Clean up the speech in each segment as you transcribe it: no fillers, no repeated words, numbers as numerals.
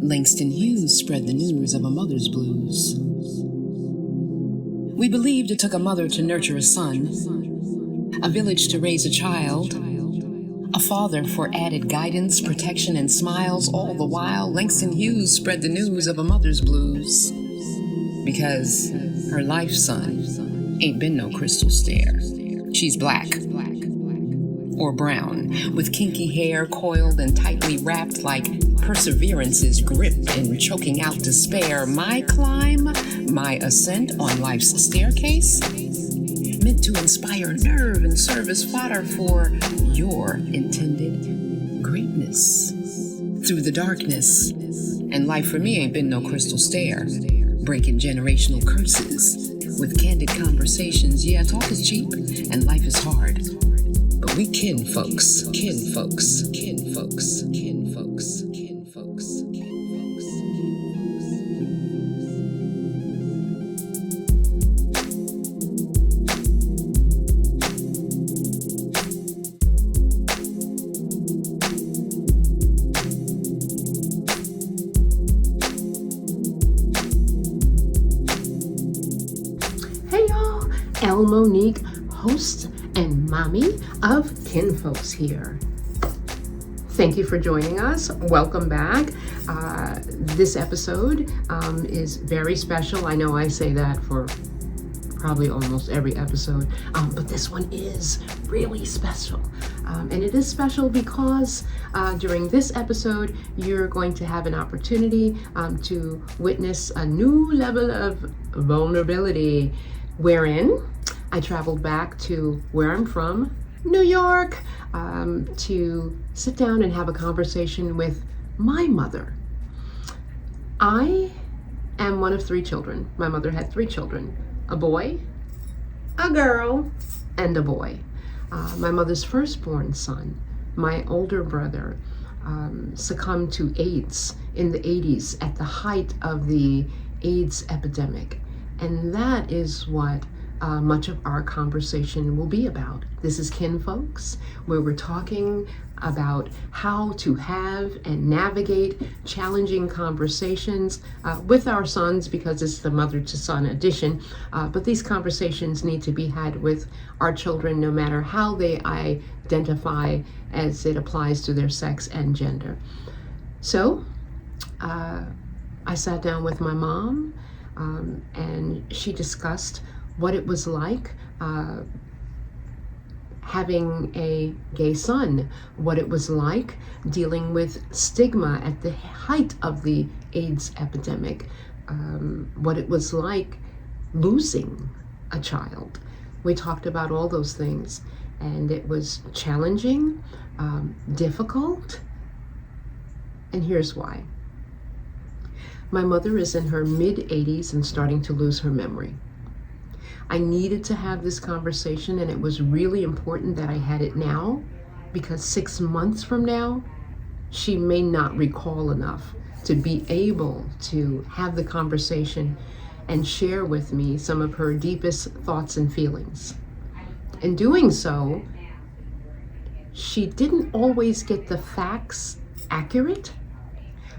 Langston Hughes spread the news of a mother's blues. We believed it took a mother to nurture a son, a village to raise a child, a father for added guidance, protection, and smiles. All the while, Langston Hughes spread the news of a mother's blues. Because her life son ain't been no crystal stair. She's black. Or brown, with kinky hair coiled and tightly wrapped like perseverance's grip in choking out despair. My climb, my ascent on life's staircase, meant to inspire nerve and serve as fodder for your intended greatness. Through the darkness, and life for me ain't been no crystal stair, breaking generational curses with candid conversations. Yeah, talk is cheap and life is hard. But we kin folks, kin folks, kin folks, kin folks, kin folks, kin folks. Hey y'all, Elle Monique, host and mommy of Kinfolks here. Thank you for joining us. Welcome back. This episode is very special. I know I say that for probably almost every episode, but this one is really special. And it is special because during this episode, you're going to have an opportunity to witness a new level of vulnerability, wherein I traveled back to where I'm from, New York, to sit down and have a conversation with my mother. I am one of 3 children. My mother had 3 children, a boy, a girl, and a boy. My mother's firstborn son, my older brother, succumbed to AIDS in the 80s at the height of the AIDS epidemic. And that is what much of our conversation will be about. This is Kinfolks, where we're talking about how to have and navigate challenging conversations with our sons, because it's the mother to son edition. But these conversations need to be had with our children, no matter how they identify as it applies to their sex and gender. So I sat down with my mom and she discussed what it was like having a gay son, what it was like dealing with stigma at the height of the AIDS epidemic, what it was like losing a child. We talked about all those things, and it was challenging, difficult, and here's why. My mother is in her mid-80s and starting to lose her memory. I needed to have this conversation, and it was really important that I had it now, because 6 months from now, she may not recall enough to be able to have the conversation and share with me some of her deepest thoughts and feelings. In doing so, she didn't always get the facts accurate,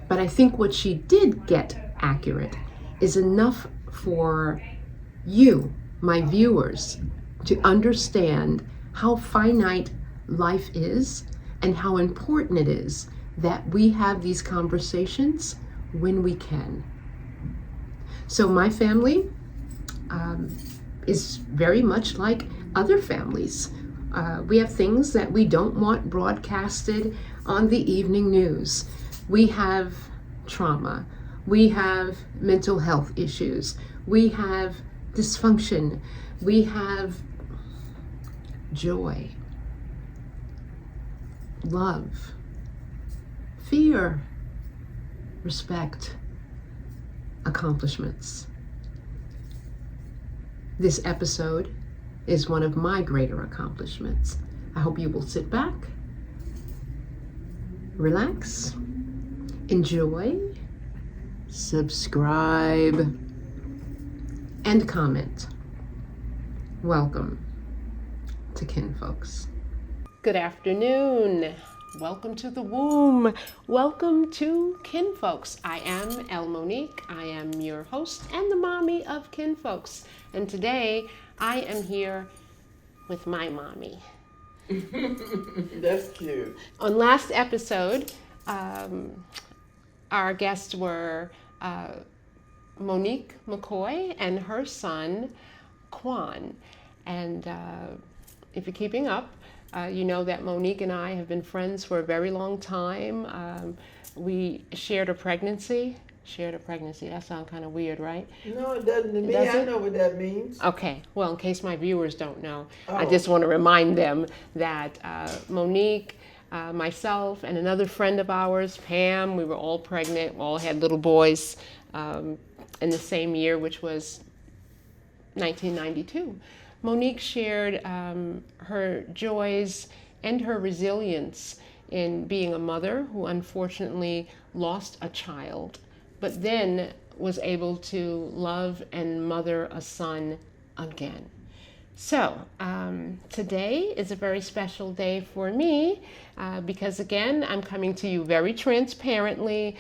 but I think what she did get accurate is enough for you, my viewers, to understand how finite life is and how important it is that we have these conversations when we can. So my family is very much like other families. We have things that we don't want broadcasted on the evening news. We have trauma. We have mental health issues. We have dysfunction. We have joy, love, fear, respect, accomplishments. This episode is one of my greater accomplishments. I hope you will sit back, relax, enjoy, subscribe, and comment. Welcome to Kinfolks. Good afternoon. Welcome to the womb. Welcome to Kinfolks. I am El Monique. I am your host and the mommy of Kinfolks. And today I am here with my mommy. That's cute. On last episode, our guests were Monique McCoy and her son, Quan. And if you're keeping up, you know that Monique and I have been friends for a very long time. We shared a pregnancy. That sounds kind of weird, right? No, it doesn't to me. I know what that means. Okay, well, in case my viewers don't know, I just want to remind them that Monique, myself, and another friend of ours, Pam, we were all pregnant. We all had little boys in the same year, which was 1992. Monique shared her joys and her resilience in being a mother who unfortunately lost a child, but then was able to love and mother a son again. So today is a very special day for me because, again, I'm coming to you very transparently.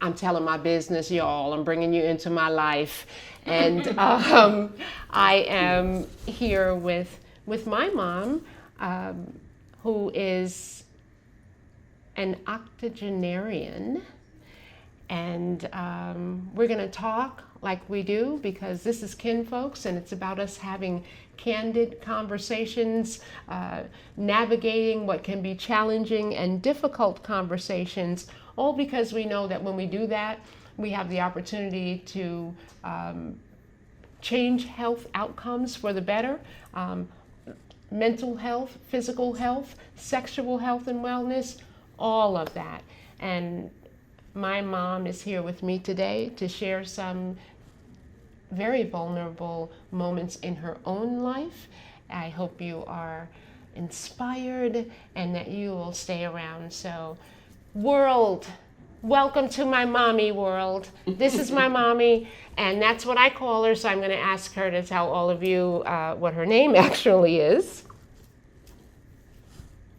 I'm telling my business, y'all. I'm bringing you into my life. And I am here with my mom, who is an octogenarian. And we're going to talk like we do because this is Kinfolks and it's about us having candid conversations, navigating what can be challenging and difficult conversations, all because we know that when we do that, we have the opportunity to change health outcomes for the better, mental health, physical health, sexual health and wellness, all of that. And my mom is here with me today to share some very vulnerable moments in her own life. I hope you are inspired and that you will stay around. So, world, welcome to my mommy world. This is my mommy, and that's what I call her, so I'm going to ask her to tell all of you what her name actually is.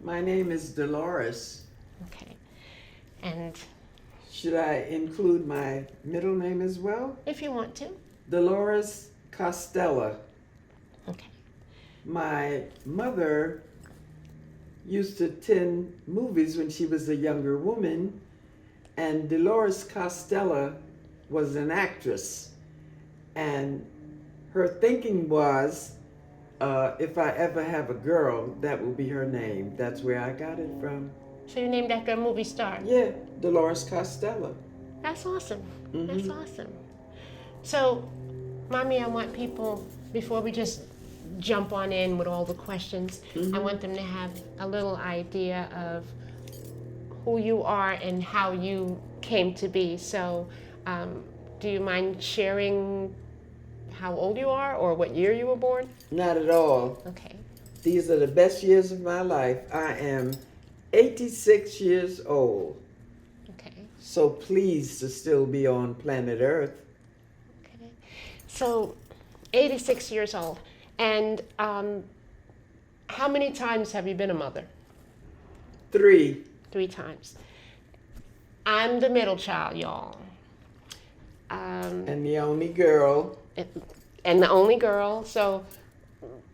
My name is Delores. Okay. And should I include my middle name as well? If you want to. Delores Costella. Okay. My mother used to attend movies when she was a younger woman, and Delores Costella was an actress. And her thinking was, if I ever have a girl, that will be her name. That's where I got it from. So you're named after a movie star? Yeah, Delores Costella. That's awesome. Mm-hmm. That's awesome. So, Mommy, I want people, before we just jump on in with all the questions, I want them to have a little idea of who you are and how you came to be. So, do you mind sharing how old you are or what year you were born? Not at all. Okay. These are the best years of my life. I am 86 years old. Okay. So pleased to still be on planet Earth. Okay. So, 86 years old. And how many times have you been a mother? 3. 3 times. I'm the middle child, y'all. And the only girl. And the only girl. So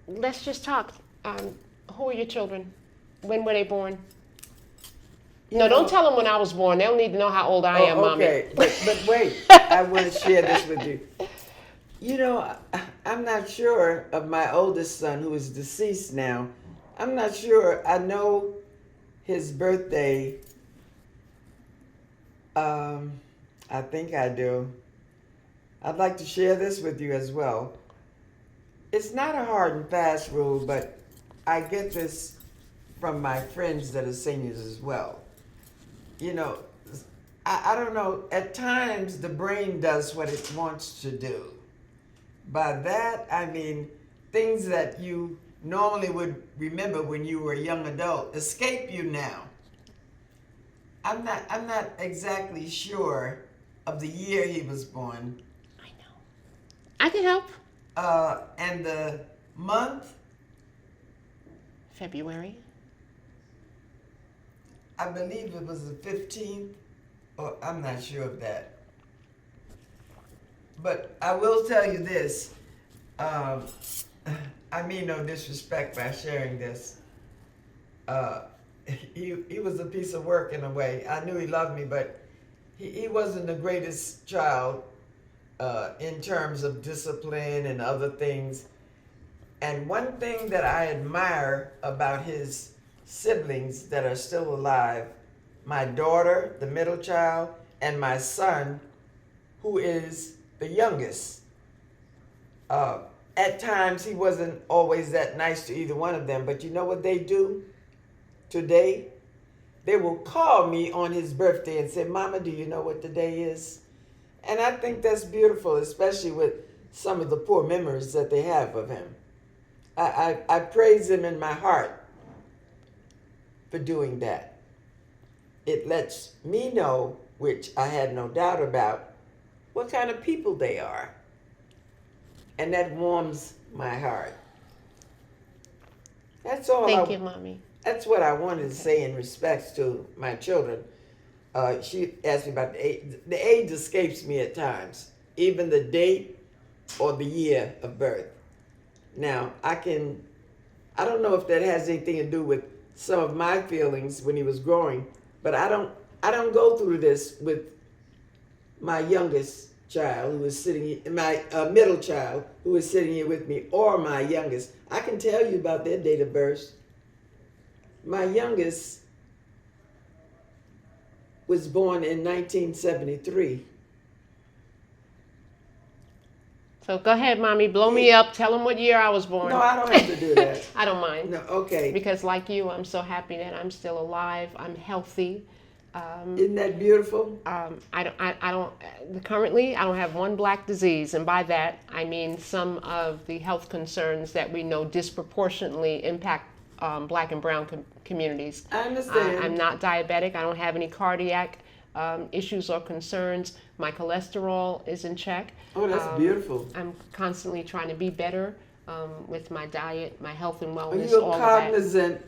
let's just talk. Who are your children? When were they born? No, don't tell them when I was born. They'll need to know how old I am, Mommy. Okay, but wait, I want to share this with you. You know, I'm not sure of my oldest son, who is deceased now. I'm not sure. I know his birthday. I think I do. I'd like to share this with you as well. It's not a hard and fast rule, but I get this from my friends that are seniors as well. You know, I don't know, at times the brain does what it wants to do. By that, I mean things that you normally would remember when you were a young adult escape you now. I'm not exactly sure of the year he was born. I know. I can help. And the month? February. I believe it was the 15th, or I'm not sure of that. But I will tell you this. I mean no disrespect by sharing this. Uh, he was a piece of work in a way. I knew he loved me, but he wasn't the greatest child in terms of discipline and other things. And one thing that I admire about his siblings that are still alive, my daughter, the middle child, and my son, who is the youngest. At times, he wasn't always that nice to either one of them, but you know what they do today? They will call me on his birthday and say, Mama, do you know what today is? And I think that's beautiful, especially with some of the poor memories that they have of him. I praise him in my heart for doing that. It lets me know, which I had no doubt about, what kind of people they are. And that warms my heart. That's all. Thank you, Mommy. That's what I wanted to say in respects to my children. She asked me about the age. The age escapes me at times, even the date or the year of birth. Now, I don't know if that has anything to do with some of my feelings when he was growing, but I don't go through this with my youngest child who is sitting here, my middle child who is sitting here with me, or my youngest. I can tell you about their date of birth. My youngest was born in 1973. So go ahead, Mommy, blow me up. Tell them what year I was born. No, I don't have to do that. I don't mind. No, okay. Because like you, I'm so happy that I'm still alive. I'm healthy. Isn't that beautiful? Currently, I don't have one black disease. And by that, I mean some of the health concerns that we know disproportionately impact black and brown communities. I understand. I'm not diabetic. I don't have any cardiac issues or concerns. My cholesterol is in check. Oh, that's beautiful. I'm constantly trying to be better with my diet, my health and wellness. You're all cognizant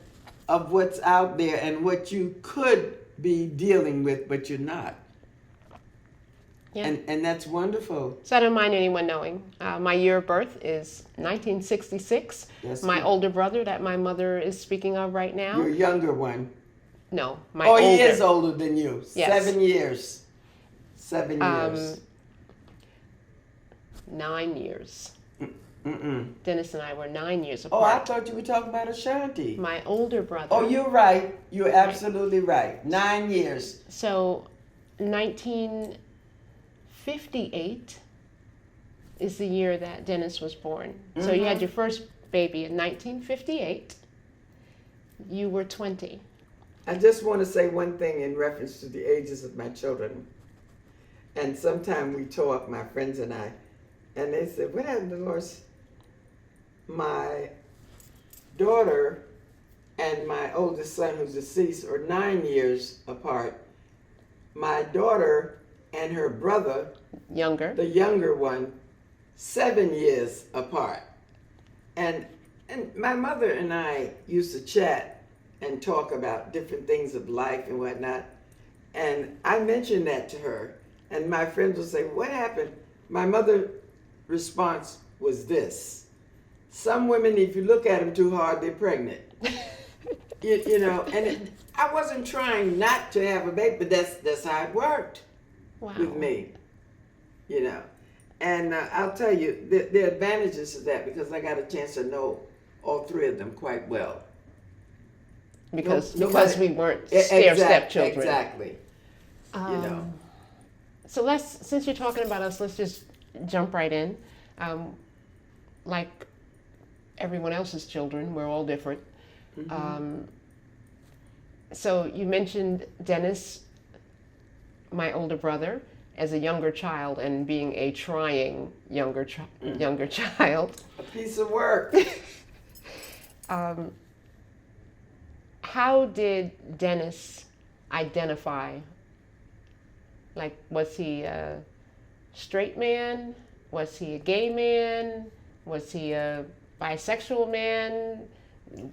of what's out there and what you could be dealing with, but you're not. Yeah. And that's wonderful. So I don't mind anyone knowing. My year of birth is 1966. That's my good. older brother that my mother is speaking of right now. Your younger one. No, my older. He is older than you. Yes. 7 years. 7 years. 9 years. Mm-mm. Dennis and I were 9 years Oh, I apart. thought you were talking about Ashanti. My older brother. Oh, you're right. You're absolutely right. 9 years. So 1958 is the year that Dennis was born. So you had your first baby in 1958. You were 20. I just want to say one thing in reference to the ages of my children. And sometime we talk, my friends and I, and they said, what happened, Delores? My daughter and my oldest son, who's deceased, are 9 years apart. My daughter and her brother, Younger. the younger one, 7 years apart. And my mother and I used to chat and talk about different things of life and whatnot. And I mentioned that to her. And my friends would say, what happened? My mother's response was this. Some women, if you look at them too hard, they're pregnant. you know, and I wasn't trying not to have a baby, but that's how it worked with me, you know. And I'll tell you, the advantages to that, because I got a chance to know all three of them quite well. Because we weren't stepchildren. Exactly. You know. So since you're talking about us, let's just jump right in. Like everyone else's children, we're all different. Mm-hmm. So you mentioned Dennis, my older brother, as a younger child and being a trying younger child. A piece of work. How did Dennis identify? Like, was he a straight man? Was he a gay man? Was he a bisexual man?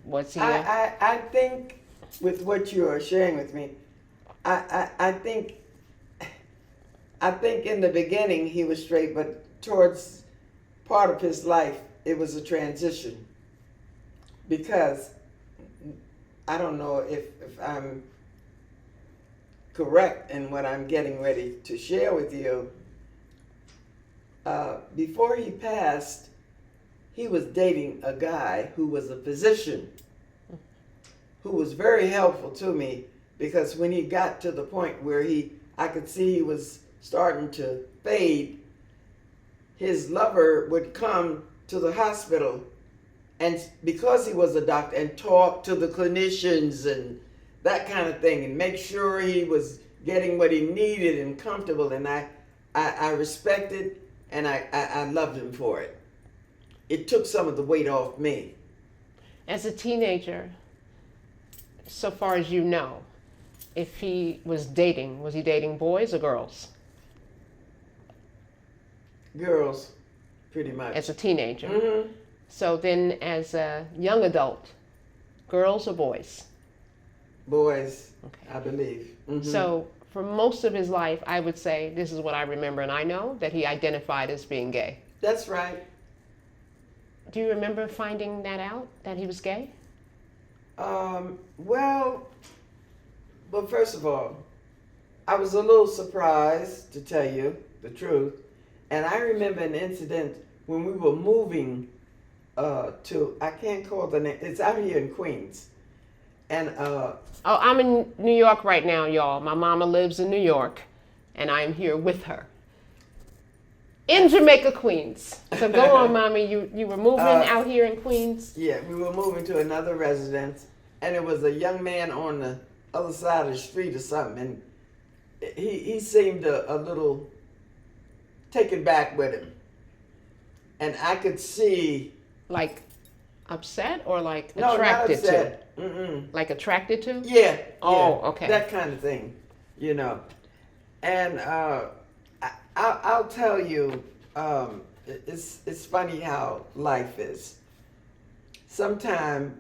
Was he I think with what you are sharing with me. I think in the beginning he was straight, but towards part of his life it was a transition, because I don't know if I'm correct in what I'm getting ready to share with you. Before he passed, he was dating a guy who was a physician, who was very helpful to me, because when he got to the point where I could see he was starting to fade, his lover would come to the hospital, and because he was a doctor, and talk to the clinicians and that kind of thing, and make sure he was getting what he needed and comfortable. And I respected and I loved him for it. It took some of the weight off me. As a teenager, so far as you know, if he was he dating boys or girls? Girls, pretty much. As a teenager. Mm-hmm. So then as a young adult, girls or boys? Boys, Okay. I believe. Mm-hmm. So for most of his life, I would say, this is what I remember and I know, that he identified as being gay. That's right. Do you remember finding that out, that he was gay? Well, first of all, I was a little surprised, to tell you the truth. And I remember an incident when we were moving to, I can't call the name, it's out here in Queens. And I'm in New York right now, y'all. My mama lives in New York, and I'm here with her. In Jamaica, Queens. So go on, Mommy. You were moving out here in Queens? Yeah, we were moving to another residence, and it was a young man on the other side of the street or something, and he seemed a little taken back with him. And I could see... Like upset or like No, attracted not upset. Mm-mm. to? Like attracted to? Yeah. Oh, yeah, okay. That kind of thing, you know. And I'll tell you, it's funny how life is. Sometimes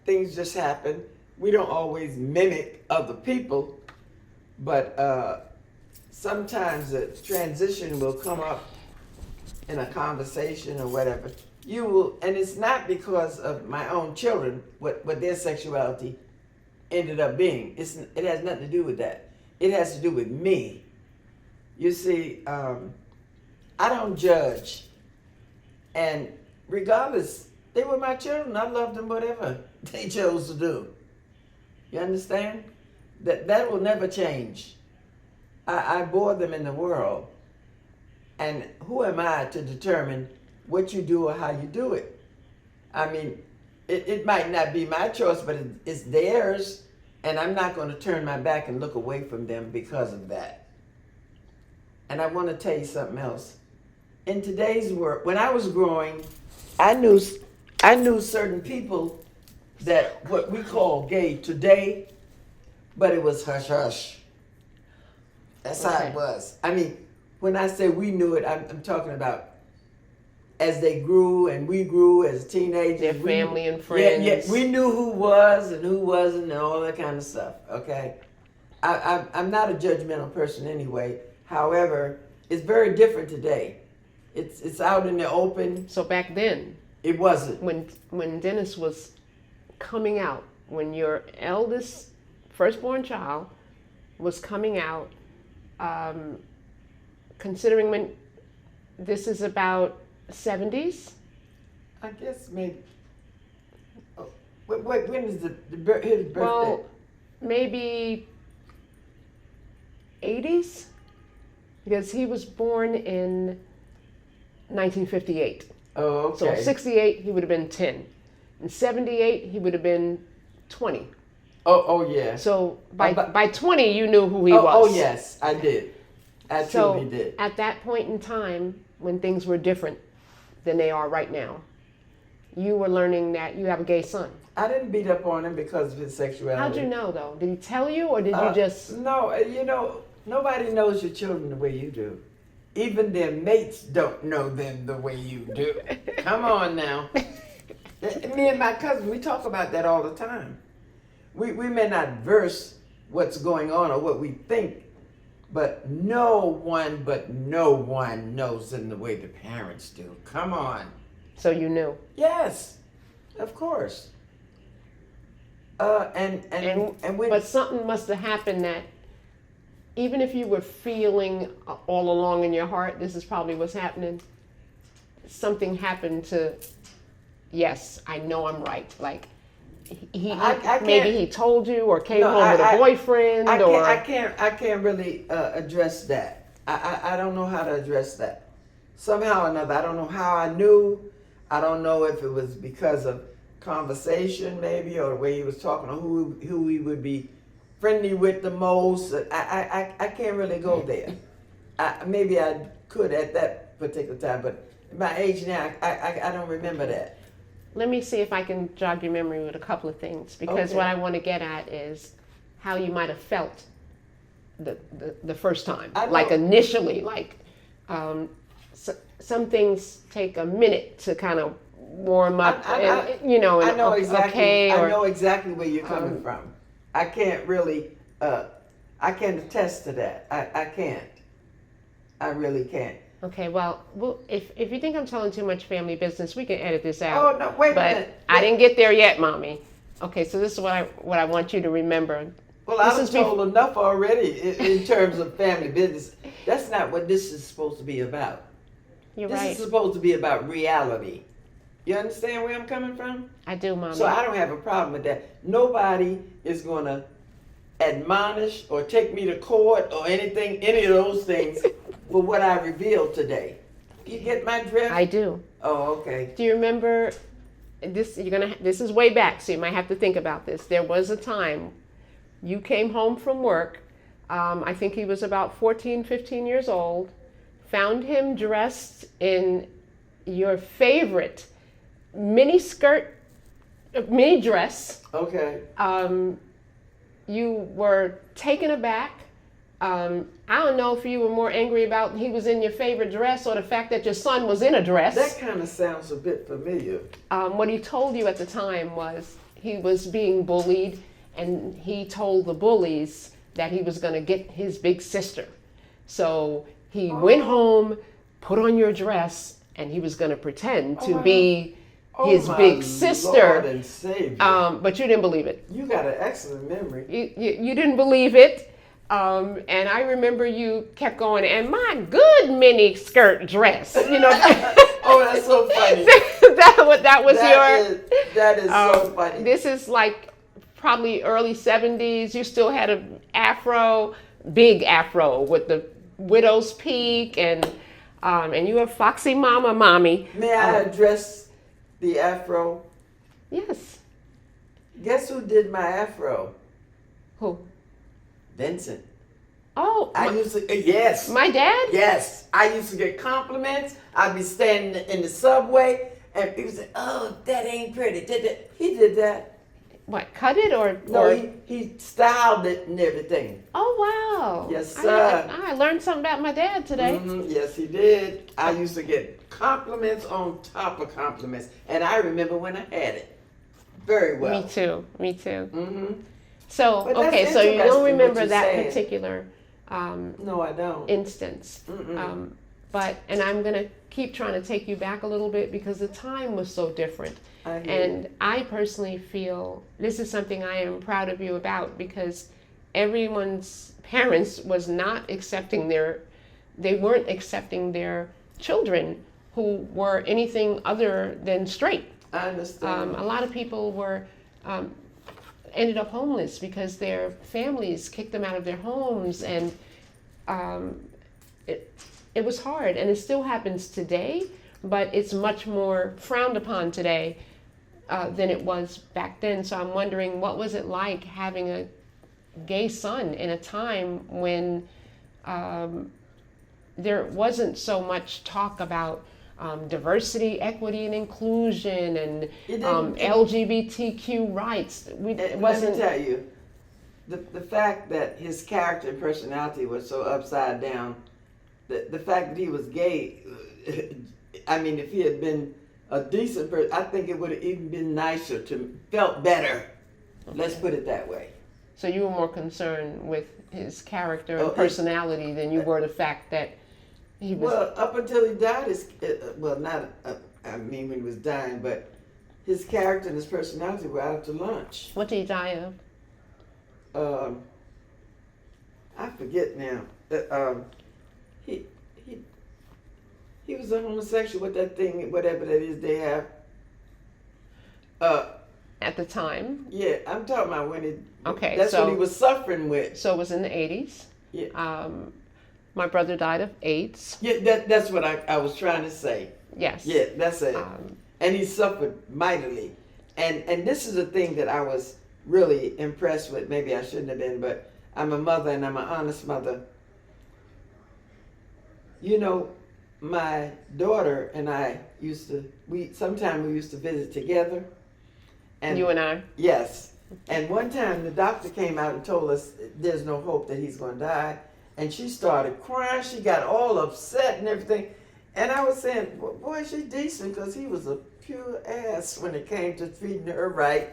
things just happen. We don't always mimic other people, but sometimes a transition will come up in a conversation or whatever. You will, and it's not because of my own children, what their sexuality ended up being. It has nothing to do with that. It has to do with me. You see, I don't judge. And regardless, they were my children. I loved them, whatever they chose to do. You understand? That will never change. I bore them in the world. And who am I to determine what you do or how you do it? I mean, it might not be my choice, but it's theirs. And I'm not going to turn my back and look away from them because of that. And I want to tell you something else. In today's world, when I was growing, I knew certain people that what we call gay today, but it was hush hush. That's how it was. I mean, when I say we knew it, I'm talking about as they grew and we grew as teenagers. Their family and friends. Yeah, we knew who was and who wasn't and all that kind of stuff, okay? I'm not a judgmental person anyway. However, it's very different today. It's out in the open. So back then, it wasn't. When Dennis was coming out, when your eldest firstborn child was coming out, considering when this is about 70s? I guess maybe. Oh, when is his birthday? Well, maybe 80s? Because he was born in 1958. Oh, okay. So in 68, he would have been 10. In 78, he would have been 20. Oh yeah. So by 20, you knew who he was. Oh yes, I did. I So truly did. at that point in time, when things were different than they are right now, you were learning that you have a gay son. I didn't beat up on him because of his sexuality. How'd you know, though? Did he tell you, or did you just... No, you know, nobody knows your children the way you do. Even their mates don't know them the way you do. Come on now. Me and my cousin, we talk about that all the time. we may not verse what's going on or what we think, but no one knows in the way the parents do. Come on. So you knew. Yes, of course. And when, But something must have happened that even if you were feeling all along in your heart, this is probably what's happening, something happened to, yes, I know I'm right. Like, maybe he told you or came home with a boyfriend I can't really address that. I don't know how to address that. Somehow or another, I don't know how I knew. I don't know if it was because of conversation maybe, or the way he was talking, or who he would be friendly with the most. I can't really go there. Maybe I could at that particular time, but at my age now, I don't remember that. Let me see if I can jog your memory with a couple of things, because Okay. what I want to get at is how you might have felt the first time, like initially, like some things take a minute to kind of warm up, I know exactly. okay, I know exactly where you're coming from. I can't really. I can't attest to that. I can't. I really can't. Okay, well, if you think I'm telling too much family business, we can edit this out. Oh no! Wait a minute. I didn't get there yet, Mommy. Okay, so this is what I want you to remember. Well, I've told enough already in terms of family business. That's not what this is supposed to be about. You're this right. is supposed to be about reality. You understand where I'm coming from? I do, Mommy. So I don't have a problem with that. Nobody is going to admonish or take me to court or any of those things for what I revealed today. You get my drift? I do. Oh, okay. Do you remember this? This is way back, so you might have to think about this. There was a time you came home from work. I think he was about 14, 15 years old. Found him dressed in your favorite mini dress. Okay. You were taken aback. I don't know if you were more angry about he was in your favorite dress or the fact that your son was in a dress. That kind of sounds a bit familiar. What he told you at the time was he was being bullied, and he told the bullies that he was going to get his big sister. So he went home, put on your dress, and he was going to pretend to be his big sister. Lord and Savior. But you didn't believe it. You got an excellent memory. You didn't believe it. And I remember you kept going, and my good mini skirt dress, you know. Oh, that's so funny. that was that is so funny. This is like probably early 70s. You still had an afro, big afro with the widow's peak, and you were foxy mama, mommy. May I address the afro? Yes. Guess who did my afro? Who? Vincent. Oh, yes. My dad? Yes. I used to get compliments. I'd be standing in the subway, and people say, "Oh, that ain't pretty." He did that. What, cut it or? No, he styled it and everything. Oh, wow. Yes, sir. I learned something about my dad today. Mm-hmm. Yes, he did. I used to get compliments on top of compliments, and I remember when I had it very well. Me too. Mm-hmm. So, But that's okay, so you don't interesting remember what that you're saying. particular No, I don't. instance. And I'm going to keep trying to take you back a little bit because the time was so different. And I personally feel this is something I am proud of you about, because everyone's parents was not accepting they weren't accepting their children who were anything other than straight. I understand. A lot of people were ended up homeless because their families kicked them out of their homes, and it was hard, and it still happens today, but it's much more frowned upon today than it was back then. So I'm wondering, what was it like having a gay son in a time when there wasn't so much talk about diversity, equity, and inclusion, and LGBTQ rights. It wasn't. Let me tell you, the fact that his character and personality was so upside down, the fact that he was gay, I mean, if he had been a decent person, I think it would have even been nicer, felt better Let's put it that way. So you were more concerned with his character and Oh, personality than you were the fact that he was. Well, up until he died, not, I mean when he was dying, but his character and his personality were out to lunch. What did he die of? I forget now. He he was a homosexual with that thing, whatever that is they have. At the time? Yeah, I'm talking about when it. Okay, that's so what he was suffering with. So it was in the 80s. Yeah. My brother died of AIDS. Yeah, that's what I was trying to say. Yes. Yeah, that's it. And he suffered mightily. And this is the thing that I was really impressed with. Maybe I shouldn't have been, but I'm a mother and I'm an honest mother. You know, my daughter and I sometimes we used to visit together. And you and I? Yes. And one time the doctor came out and told us there's no hope that he's going to die. And she started crying. She got all upset and everything. And I was saying, well, boy, she's decent, because he was a pure ass when it came to treating her right.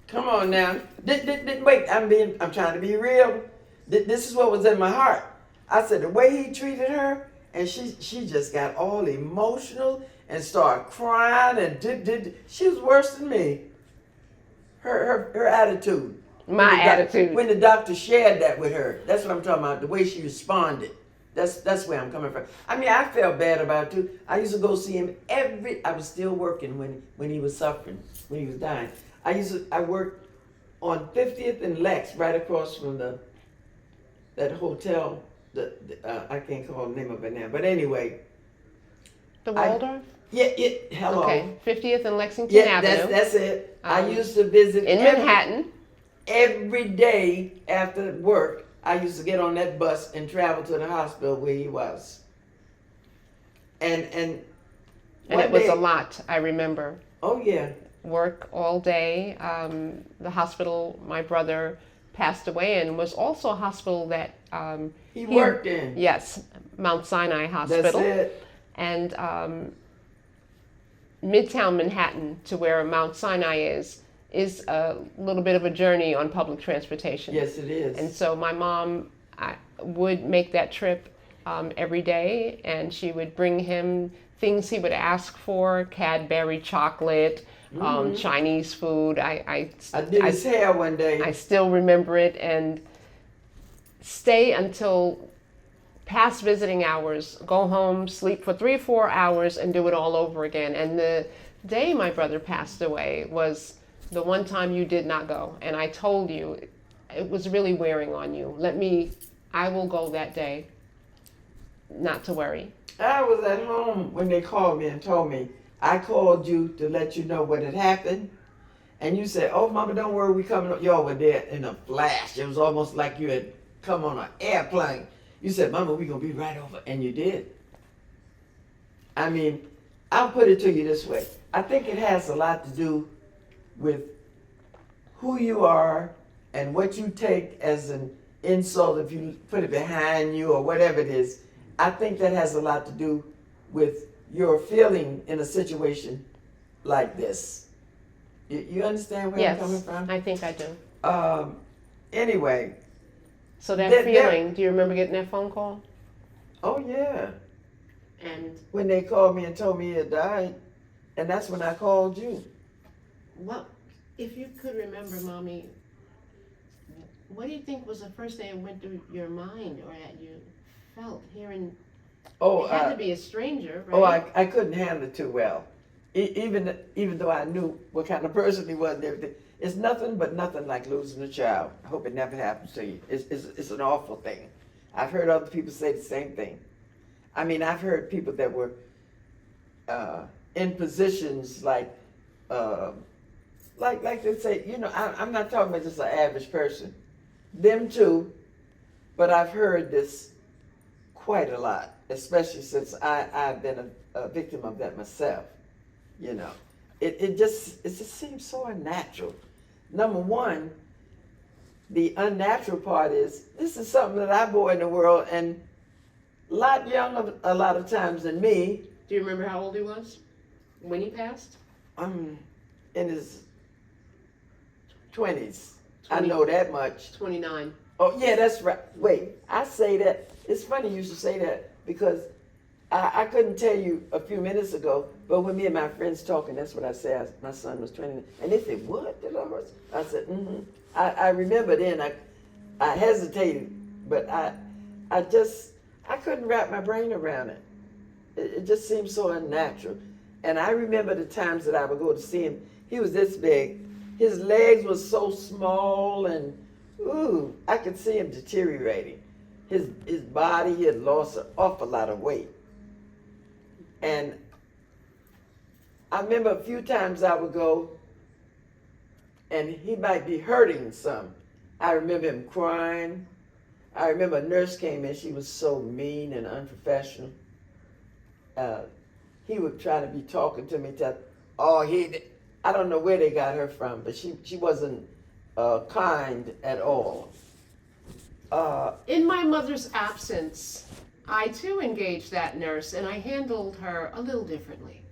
Come on now. Wait, I'm trying to be real. This is what was in my heart. I said the way he treated her, and she just got all emotional and started crying and she was worse than me. Her attitude. My attitude. When the doctor shared that with her, that's what I'm talking about. The way she responded. That's where I'm coming from. I mean, I felt bad about it too. I used to go see him I was still working when he was suffering, when he was dying. I worked on 50th and Lex, right across from that hotel. I can't call the name of it now, but anyway. The Waldorf? Hello. Okay, 50th and Lexington Yeah, Avenue. that's it. I used to visit in Manhattan. Every day after work. I used to get on that bus and travel to the hospital where he was. And it was a lot, I remember. Oh yeah. Work all day. The hospital my brother passed away in was also a hospital that he worked in. Yes, Mount Sinai Hospital. That's it. And Midtown Manhattan to where Mount Sinai is a little bit of a journey on public transportation. Yes, it is. And so my mom would make that trip every day, and she would bring him things he would ask for: Cadbury chocolate, Chinese food. I did his hair one day. I still remember it, and stay until past visiting hours, go home, sleep for 3 or 4 hours, and do it all over again. And the day my brother passed away was the one time you did not go. And I told you it was really wearing on you. I will go that day, not to worry. I was at home when they called me and told me, I called you to let you know what had happened. And you said, oh, Mama, don't worry, we coming. Y'all were there in a flash. It was almost like you had come on an airplane. You said, Mama, we're going to be right over. And you did. I mean, I'll put it to you this way. I think it has a lot to do with who you are and what you take as an insult if you put it behind you or whatever it is. I think that has a lot to do with your feeling in a situation like this. You understand where I'm coming from? Yes, I think I do. Anyway. So that feeling, do you remember getting that phone call? Oh, yeah. And when they called me and told me he had died, and that's when I called you. Well, if you could remember, Mommy, what do you think was the first thing that went through your mind or that you felt hearing? Oh, it had to be a stranger, right? Oh, I couldn't handle it too well. Even though I knew what kind of person he was and everything. It's nothing like losing a child. I hope it never happens to you. It's an awful thing. I've heard other people say the same thing. I mean, I've heard people that were in positions like they say, you know, I'm not talking about just an average person. Them too, but I've heard this quite a lot, especially since I've been a victim of that myself. You know, it just seems so unnatural. Number one, the unnatural part is this is something that I bore in the world, and a lot younger a lot of times than me. Do you remember how old he was when he passed? In his 20s. I know that much. 29. Oh, yeah, that's right. Wait, I say that. It's funny you should say that because I couldn't tell you a few minutes ago, but when me and my friends talking, that's what I said. My son was 20. And they said, what, Delores? I said, mm-hmm. I remember then I hesitated, but I couldn't wrap my brain around it. It just seemed so unnatural. And I remember the times that I would go to see him. He was this big. His legs were so small and, ooh, I could see him deteriorating. His body, he had lost an awful lot of weight. And I remember a few times I would go and he might be hurting some. I remember him crying. I remember a nurse came in, she was so mean and unprofessional. He would try to be talking to me, I don't know where they got her from, but she wasn't kind at all. In my mother's absence, I too engaged that nurse and I handled her a little differently.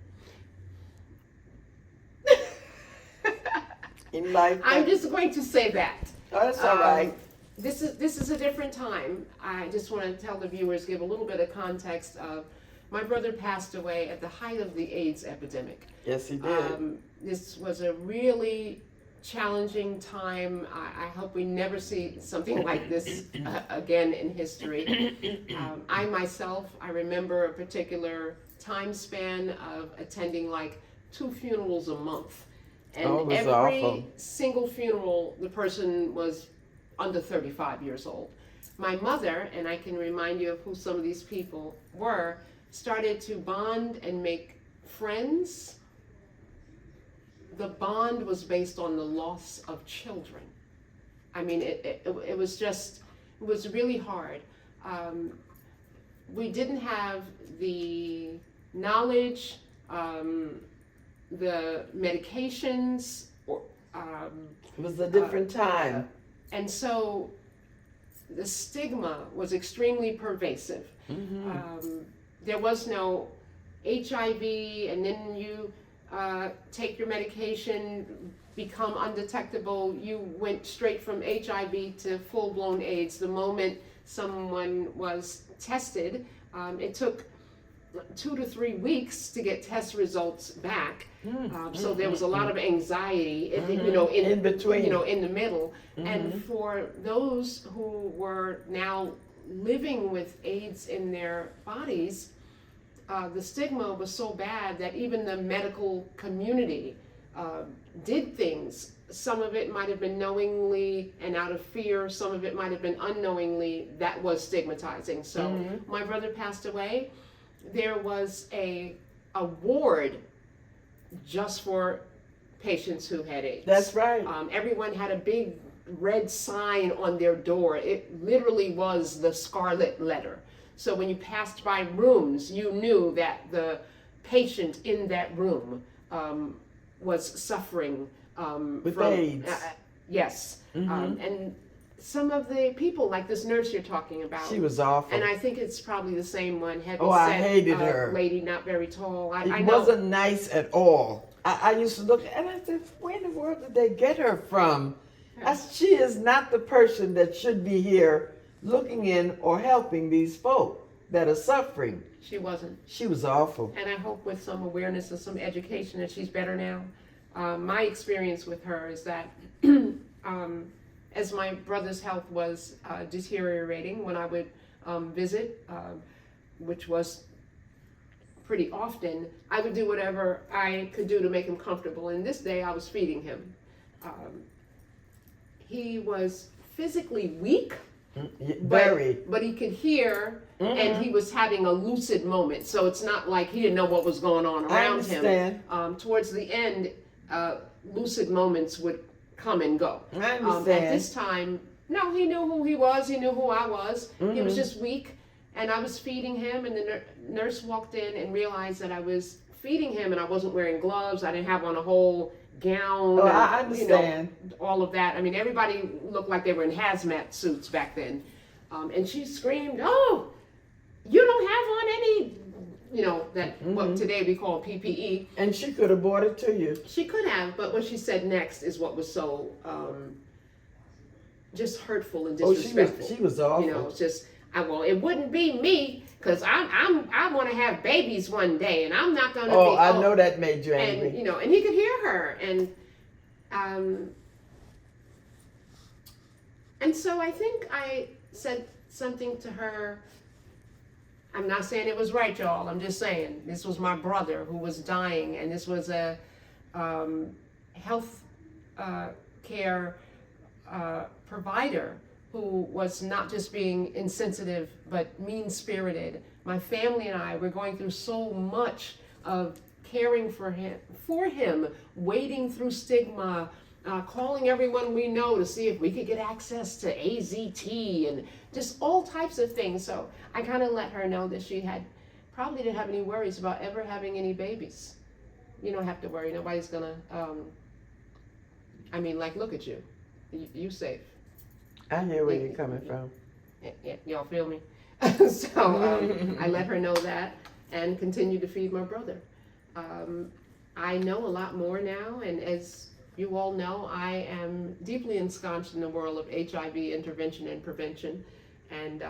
In life, I'm just going to say that. Oh, that's all right. This is a different time. I just want to tell the viewers, give a little bit of context of my brother passed away at the height of the AIDS epidemic. Yes, he did. This was a really challenging time. I hope we never see something like this again in history. I remember a particular time span of attending like 2 funerals a month. And every awful. single funeral, the person was under 35 years old. My mother, and I can remind you of who some of these people were, started to bond and make friends. The bond was based on the loss of children. I mean, it was really hard. We didn't have the knowledge, the medications, It was a different time. And so the stigma was extremely pervasive. Mm-hmm. There was no HIV, and then you take your medication, become undetectable. You went straight from HIV to full-blown AIDS the moment someone was tested. It took 2 to 3 weeks to get test results back. So there was a lot of anxiety, in between, in the middle. And for those who were now living with AIDS in their bodies, the stigma was so bad that even the medical community did things. Some of it might have been knowingly and out of fear. Some of it might have been unknowingly. That was stigmatizing. So my brother passed away. There was a ward just for patients who had AIDS. That's right. Everyone had a big red sign on their door. It literally was the scarlet letter. So when you passed by rooms, you knew that the patient in that room was suffering with from AIDS. Yes. And some of the people, like this nurse you're talking about. She was awful. And I think it's probably the same one. I hated her. Lady, not very tall. I know. Wasn't nice at all. I used to look and I said, where in the world did they get her from? She is not the person that should be here looking in or helping these folk that are suffering. She wasn't. She was awful. And I hope with some awareness and some education that she's better now. My experience with her is that as my brother's health was deteriorating, when I would visit, which was pretty often, I would do whatever I could do to make him comfortable. And this day I was feeding him. He was physically weak, but he could hear, and he was having a lucid moment. So it's not like he didn't know what was going on around him. Towards the end, lucid moments would come and go. I understand. At this time, no, he knew who he was. He knew who I was. He was just weak, and I was feeding him, and the nurse walked in and realized that I was feeding him, and I wasn't wearing gloves. I didn't have on a whole gown. I understand. All of that. I mean, everybody looked like they were in hazmat suits back then. And she screamed, "Oh, you don't have on any that what today we call PPE. And she could have bought it to you. She could have, but what she said next is what was so just hurtful and disrespectful. She was awful. It's just, well, it wouldn't be me, because I want to have babies one day, and I'm not going to be. Oh, I know that made you angry. And, and he could hear her. And so I think I said something to her. I'm not saying it was right, y'all. I'm just saying this was my brother who was dying, and this was a health care provider who was not just being insensitive, but mean-spirited. My family and I were going through so much of caring for him, wading through stigma, calling everyone we know to see if we could get access to AZT and just all types of things. So I kind of let her know that she probably didn't have any worries about ever having any babies. You don't have to worry. Nobody's gonna, look at you. You safe. I hear where you're coming from. Y'all feel me? So I let her know that and continue to feed my brother. I know a lot more now, and as you all know, I am deeply ensconced in the world of HIV intervention and prevention. And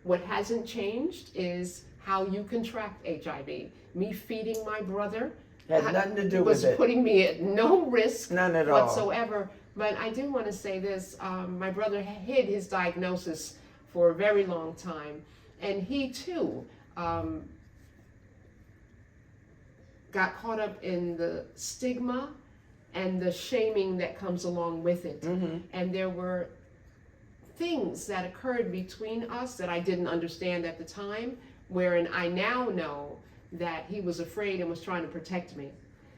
what hasn't changed is how you contract HIV. Me feeding my brother had nothing to do with it. Was putting me at no risk None at all. whatsoever. But I do want to say this, my brother hid his diagnosis for a very long time, and he too got caught up in the stigma and the shaming that comes along with it. And there were things that occurred between us that I didn't understand at the time, wherein I now know that he was afraid and was trying to protect me.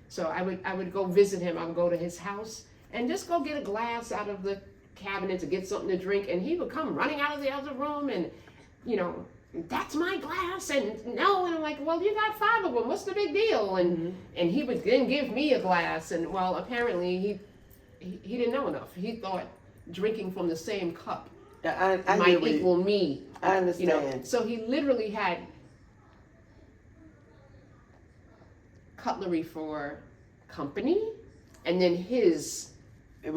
So I would go visit him. I would go to his house and just go get a glass out of the cabinet to get something to drink, and he would come running out of the other room and, that's my glass, and no, and I'm like, well, you got 5 of them, what's the big deal? And he would then give me a glass, and well, apparently he didn't know enough. He thought drinking from the same cup might equal me. I understand. So he literally had cutlery for company, and then his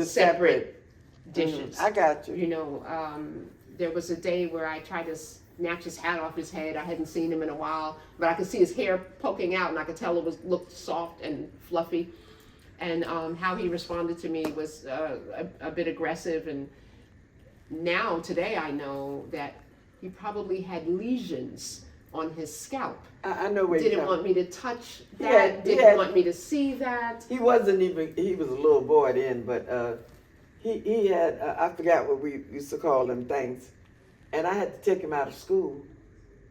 separate dishes. I got you. There was a day where I tried to snatch his hat off his head. I hadn't seen him in a while, but I could see his hair poking out, and I could tell it looked soft and fluffy. And how he responded to me was a bit aggressive. And now, today, I know that he probably had lesions on his scalp. I know where didn't want me to touch that. Didn't want me to see that. He wasn't even. He was a little boy then, but he had. I forgot what we used to call them things, and I had to take him out of school.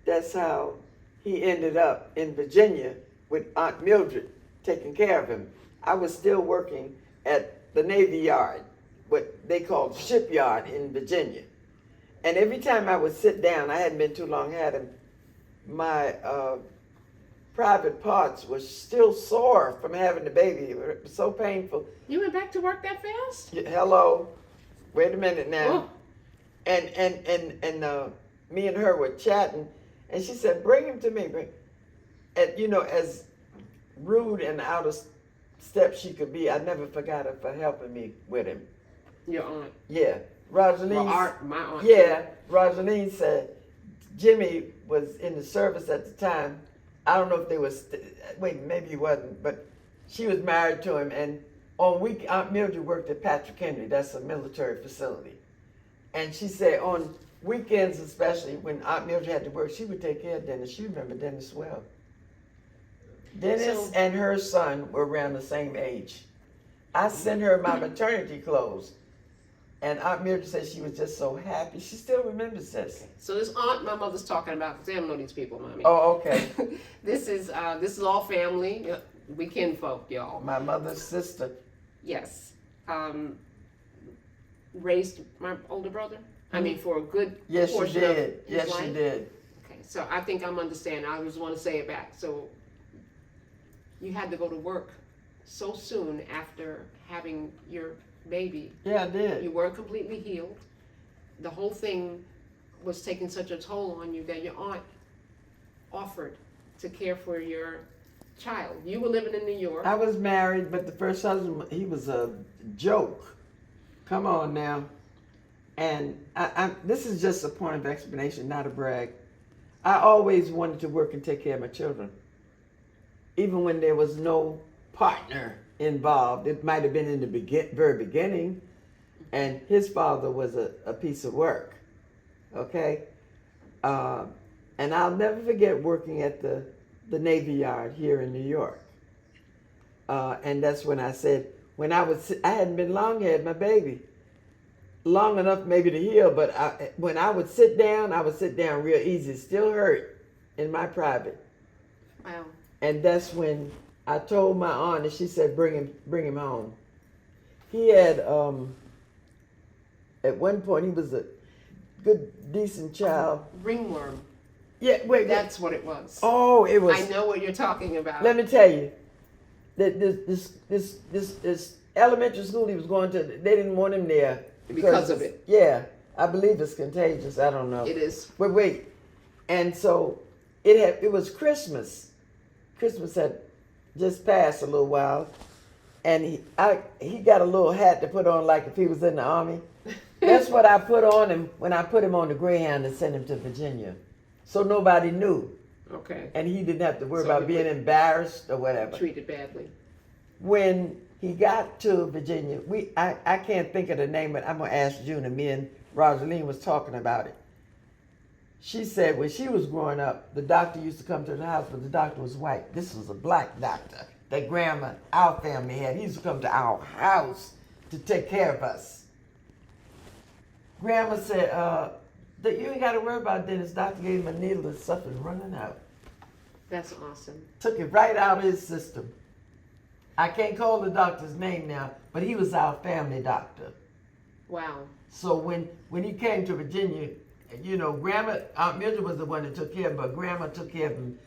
That's how he ended up in Virginia with Aunt Mildred taking care of him. I was still working at the Navy Yard, what they called the shipyard in Virginia, and every time I would sit down, I hadn't been too long, had him. My private parts were still sore from having the baby. It was so painful. You went back to work that fast? Hello, wait a minute now. Oh. And me and her were chatting, and she said, "Bring him to me." And as rude and out of step she could be, I never forgot her for helping me with him. Your aunt? Yeah, Rosaline. Well, my aunt. Yeah, Rosaline said Jimmy was in the service at the time. I don't know if they was, maybe he wasn't, but she was married to him. And on Aunt Mildred worked at Patrick Henry. That's a military facility. And she said on weekends, especially when Aunt Mildred had to work, she would take care of Dennis. She remembered Dennis well. Dennis and her son were around the same age. I sent her my maternity clothes. And Aunt Mildred said she was just so happy. She still remembers this. So this aunt my mother's talking about, they don't know these people, Mommy. Oh, okay. This is all family. We kinfolk, y'all. My mother's sister. Yes. Raised my older brother. I mean, for a good portion of his life. Yes, she did. Okay, so I think I'm understanding. I just want to say it back. So you had to go to work so soon after having your baby. Yeah, I did. You weren't completely healed. The whole thing was taking such a toll on you that your aunt offered to care for your child? You were living in New York. I was married, but the first husband, he was a joke. Come on now. And this is just a point of explanation, not a brag. I always wanted to work and take care of my children. Even when there was no partner involved. It might have been in the very beginning. And his father was a piece of work. Okay? And I'll never forget working at the Navy Yard here in New York. And that's when I said, I hadn't been long had my baby. Long enough maybe to heal, but when I would sit down real easy. It still hurt in my private. Wow. And that's when I told my aunt, and she said, bring him home. He had, at one point, he was a good, decent child. Ringworm. Yeah, wait. That's what it was. Oh, it was. I know what you're talking about. Let me tell you, that this elementary school he was going to, they didn't want him there because of it. Yeah, I believe it's contagious. I don't know. It is. But wait, and so it was Christmas. Christmas had just passed a little while, and he got a little hat to put on like if he was in the army. That's what I put on him when I put him on the Greyhound and sent him to Virginia, so nobody knew. Okay. And he didn't have to worry about being embarrassed or whatever. Treated badly. When he got to Virginia, I can't think of the name, but I'm gonna ask June. And me and Rosaline was talking about it. She said when she was growing up, the doctor used to come to the house, but the doctor was white. This was a black doctor that grandma, our family had. He used to come to our house to take care of us. Grandma said, you ain't got to worry about this. Doctor gave him a needle and stuff is running out. That's awesome. Took it right out of his system. I can't call the doctor's name now, but he was our family doctor. Wow. So when he came to Virginia, Grandma, Aunt Mildred was the one that took care of him, but Grandma took care of him,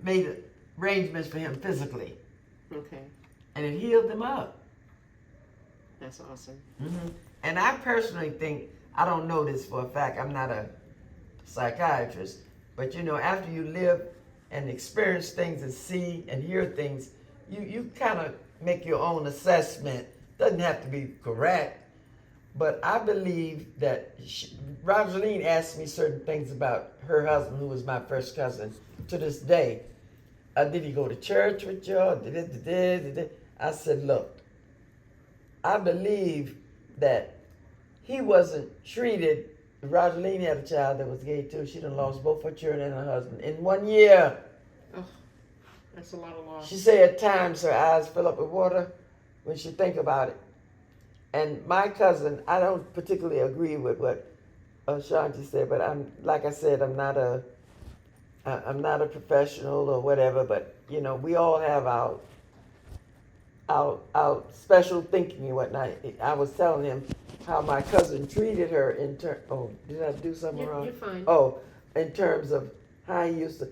made arrangements for him physically. Okay. And it healed him up. That's awesome. Mm-hmm. And I personally think, I don't know this for a fact, I'm not a psychiatrist, but after you live and experience things and see and hear things, you kind of make your own assessment. Doesn't have to be correct, but I believe that Rosaline asked me certain things about her husband, who was my first cousin, to this day. Did he go to church with you? I said, look, I believe that he wasn't treated. Rosaline had a child that was gay too. She done lost both her children and her husband in 1 year. Oh, that's a lot of loss. She said at times her eyes fill up with water when she think about it. And my cousin, I don't particularly agree with what Shanti said, but I'm not a professional or whatever. But we all have our special thinking and whatnot. I was telling him how my cousin treated her in did I do something wrong? You're fine. Oh, in terms of how he used to.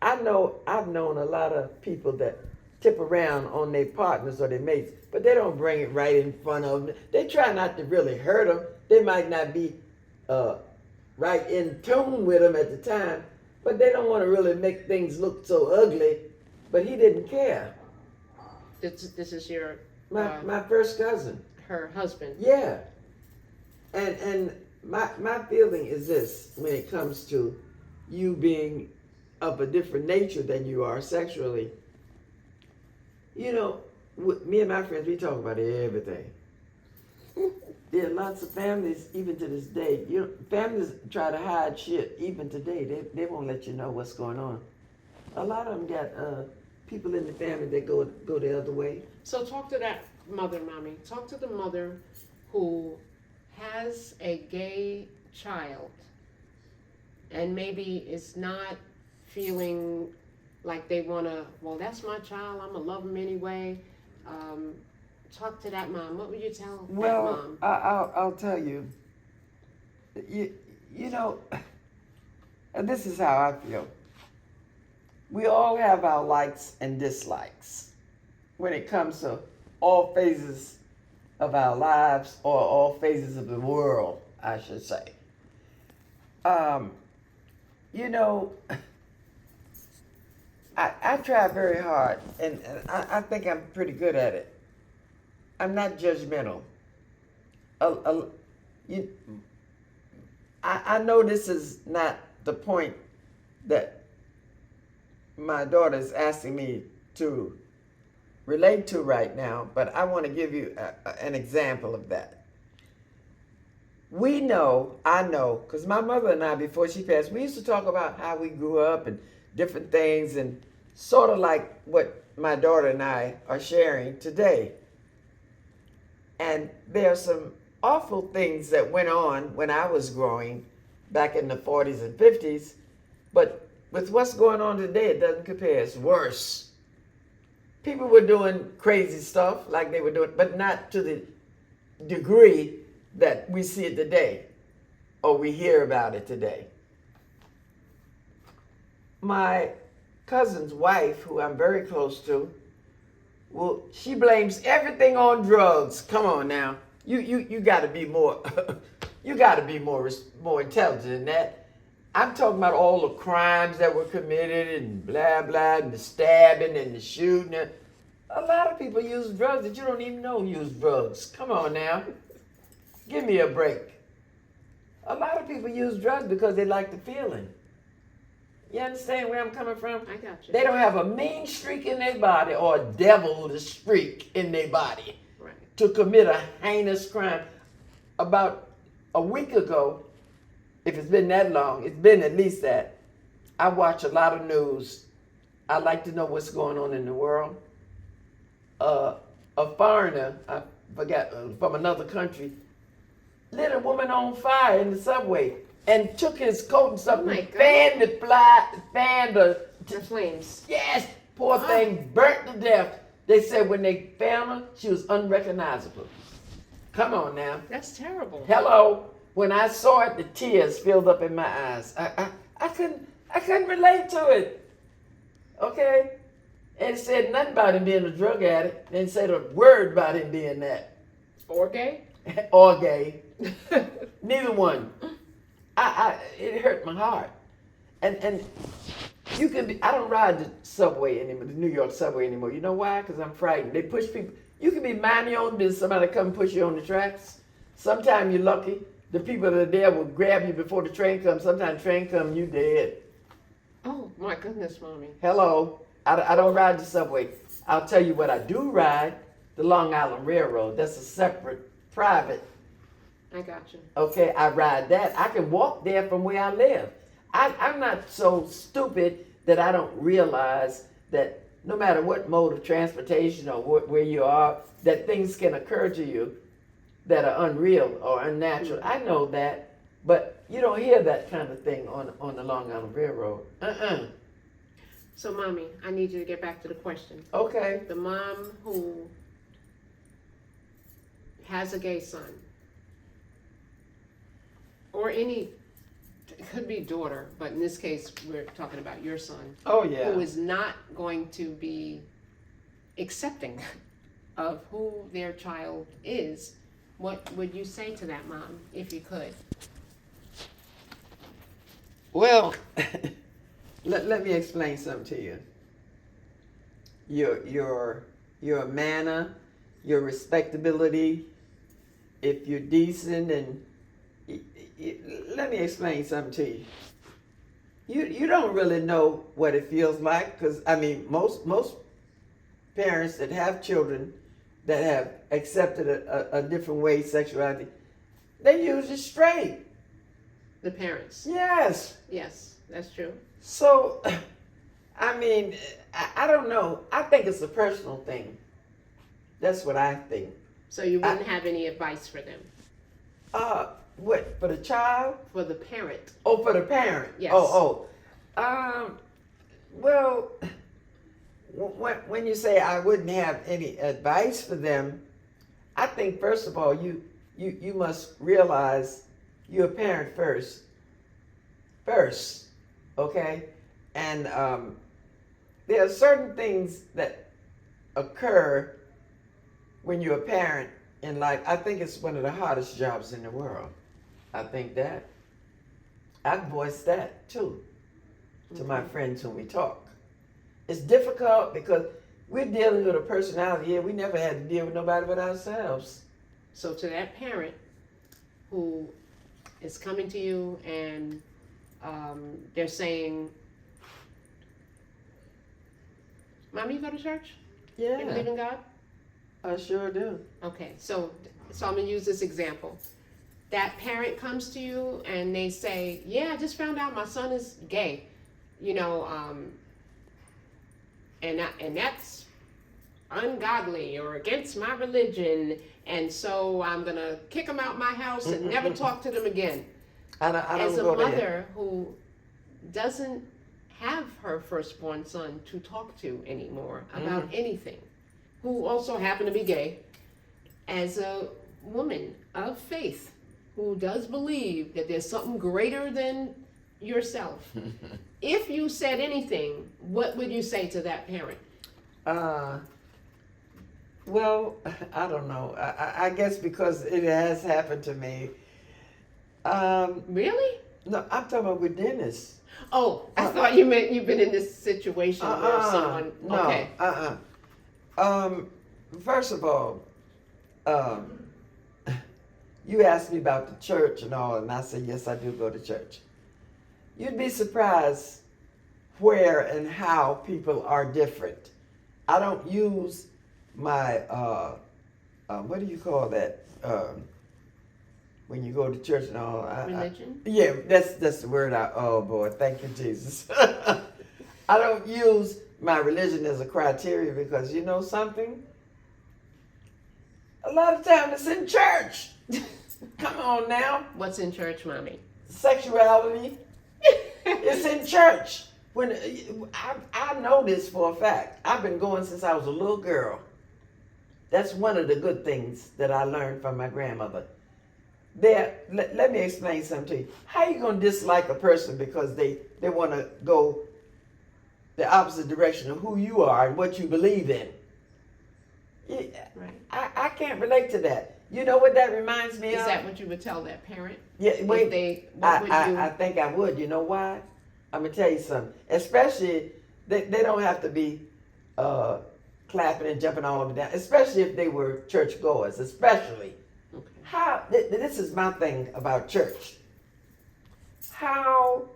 I've known a lot of people that tip around on their partners or their mates, but they don't bring it right in front of them. They try not to really hurt them. They might not be right in tune with them at the time, but they don't want to really make things look so ugly. But he didn't care. This is your My first cousin. her husband. Yeah. And my feeling is this when it comes to you being of a different nature than you are sexually. Me and my friends, we talk about everything. There are lots of families, even to this day. Families try to hide shit, even today. They won't let you know what's going on. A lot of them got people in the family that go the other way. So talk to that mother, Mommy. Talk to the mother who has a gay child and maybe is not feeling like they want to, well, that's my child, I'm going to love him anyway. Talk to that mom. What would you tell that mom? I'll tell you. And this is how I feel. We all have our likes and dislikes when it comes to all phases of our lives or all phases of the world, I should say. I try very hard, and I think I'm pretty good at it. I'm not judgmental. A, you, I know this is not the point that my daughter is asking me to relate to right now, but I want to give you an example of that. I know, because my mother and I, before she passed, we used to talk about how we grew up and different things, and sort of like what my daughter and I are sharing today. And there are some awful things that went on when I was growing back in the 40s and 50s, but with what's going on today, it doesn't compare. It's worse. People were doing crazy stuff like they were doing, but not to the degree that we see it today or we hear about it today. My cousin's wife, who I'm very close to, well, she blames everything on drugs. Come on now, you got to be more, you got to be more intelligent than that. I'm talking about all the crimes that were committed and blah blah, and the stabbing and the shooting. A lot of people use drugs that you don't even know use drugs. Come on now, give me a break. A lot of people use drugs because they like the feeling. You understand where I'm coming from? I got you. They don't have a mean streak in their body or a devilish streak in their body to commit a heinous crime. About a week ago, if it's been that long, it's been at least that, I watch a lot of news. I like to know what's going on in the world. A foreigner, I forgot, from another country, lit a woman on fire in the subway and took his coat and stuff and fanned the flames. Yes, poor thing burnt to death. They said when they found her, she was unrecognizable. Come on now. That's terrible. Hello. When I saw it, the tears filled up in my eyes. I couldn't relate to it. Okay? And it said nothing about him being a drug addict. It didn't say a word about him being that. Or gay? Or gay. Neither one. It hurt my heart. And you can be, I don't ride the subway anymore, the New York subway anymore. You know why? Because I'm frightened. They push people. You can be minding your own business, somebody come push you on the tracks. Sometimes you're lucky. The people that are there will grab you before the train comes. Sometimes the train comes, you dead. Oh, my goodness, Mommy. Hello. I don't ride the subway. I'll tell you what I do ride, the Long Island Railroad. That's a separate, private. I got you. Okay, I ride that. I can walk there from where I live. I'm not so stupid that I don't realize that no matter what mode of transportation or where you are, that things can occur to you that are unreal or unnatural. I know that, but you don't hear that kind of thing on the Long Island Railroad. So, Mommy, I need you to get back to the question. Okay. The mom who has a gay son, or any, it could be daughter, but in this case, we're talking about your son. Oh, yeah. Who is not going to be accepting of who their child is. What would you say to that mom, if you could? Well, let me explain something to you. Your manner, your respectability, if you're decent, and let me explain something to you. You don't really know what it feels like, because I mean most parents that have children that have accepted a different way sexuality, they usually straight. The parents. Yes. Yes, that's true. So, I mean, I don't know. I think it's a personal thing. That's what I think. So you wouldn't have any advice for them? What, for the child? For the parent. Oh, for the parent. Yes. Well, when you say I wouldn't have any advice for them, I think first of all you must realize you're a parent first, okay? And there are certain things that occur when you're a parent in life. I think it's one of the hardest jobs in the world. I think that. I voice that too to my friends when we talk. It's difficult because we're dealing with a personality here. We never had to deal with nobody but ourselves. So to that parent who is coming to you and they're saying, Mommy, you go to church? Yeah. You believe in God? I sure do. Okay, so I'm going to use this example. That parent comes to you and they say, yeah, I just found out my son is gay, and that's ungodly or against my religion, and so I'm going to kick him out my house and never talk to them again. I don't As a go there. mother who doesn't have her firstborn son to talk to anymore about anything, who also happened to be gay, as a woman of faith who does believe that there's something greater than yourself, if you said anything, what would you say to that parent? Well, I don't know. I guess because it has happened to me. Really? No, I'm talking about with Dennis. Oh, I thought you meant you've been in this situation where someone. No. Okay. First of all, you asked me about the church and all, and I said yes, I do go to church. You'd be surprised where and how people are different. I don't use my what do you call that? When you go to church and all. Religion? Yeah, that's the word. Oh boy, thank you, Jesus. I don't use my religion as a criteria because you know something. A lot of time it's in church. Come on now. What's in church, Mommy? Sexuality. It's in church. When I know this for a fact. I've been going since I was a little girl. That's one of the good things that I learned from my grandmother. Let me explain something to you. How you gonna dislike a person because they want to go the opposite direction of who you are and what you believe in? Yeah, Right. I can't relate to that. You know what that reminds me of? Is that what you would tell that parent? Yeah, wait. I you? think I would. You know why? I'm gonna tell you something. Especially they don't have to be clapping and jumping all over down. Especially if they were church goers. Especially. Okay. How this is my thing about church. How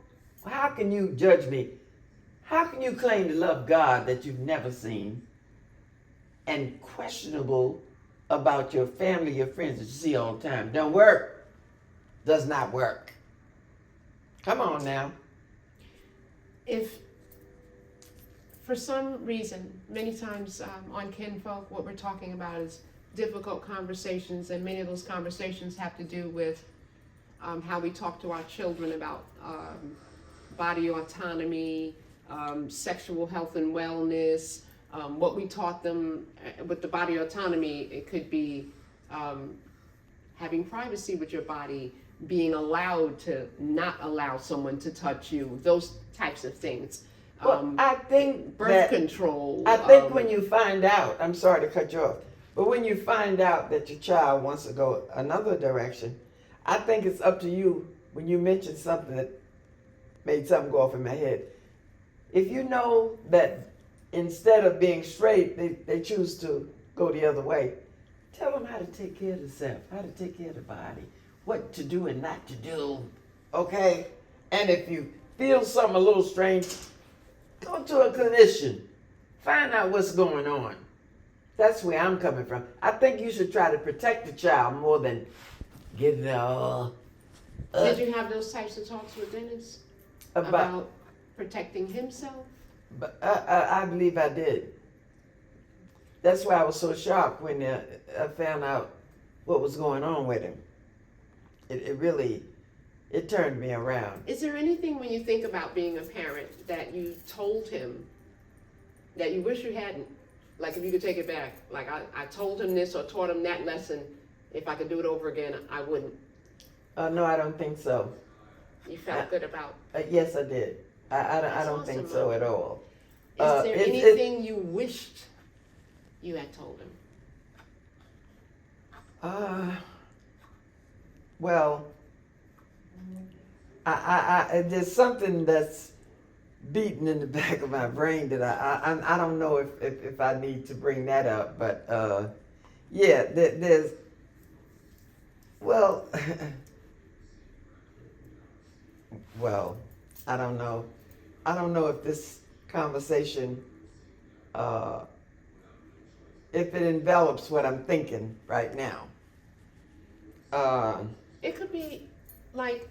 can you judge me? How can you claim to love God that you've never seen, and questionable about your family, your friends that you see all the time? Don't work. Does not work. Come on now. If for some reason, many times on Kinfolk, what we're talking about is difficult conversations, and many of those conversations have to do with how we talk to our children about body autonomy, sexual health and wellness, what we taught them with the body autonomy. It could be having privacy with your body, being allowed to not allow someone to touch you, those types of things. Well, I think birth control. I think when you find out, I'm sorry to cut you off, but when you find out that your child wants to go another direction, I think it's up to you. When you mentioned something that made something go off in my head, if you know that instead of being straight, they choose to go the other way, tell them how to take care of themselves, how to take care of the body, what to do and not to do, okay? And if you feel something a little strange, go to a clinician. Find out what's going on. That's where I'm coming from. I think you should try to protect the child more than get it all. Did you have those types of talks with Dennis about protecting himself? But I believe I did. That's why I was so shocked when I found out what was going on with him. It turned me around. Is there anything when you think about being a parent that you told him that you wish you hadn't? Like if you could take it back, like I told him this or taught him that lesson, if I could do it over again, I wouldn't. No, I don't think so. You felt good about? Yes, I did. I don't think awesome, so at all. Is there anything you wished you had told him? Well, I there's something that's beating in the back of my brain that I don't know if I need to bring that up, but yeah, there's well, well, I don't know. I don't know if this conversation, if it envelops what I'm thinking right now. It could be like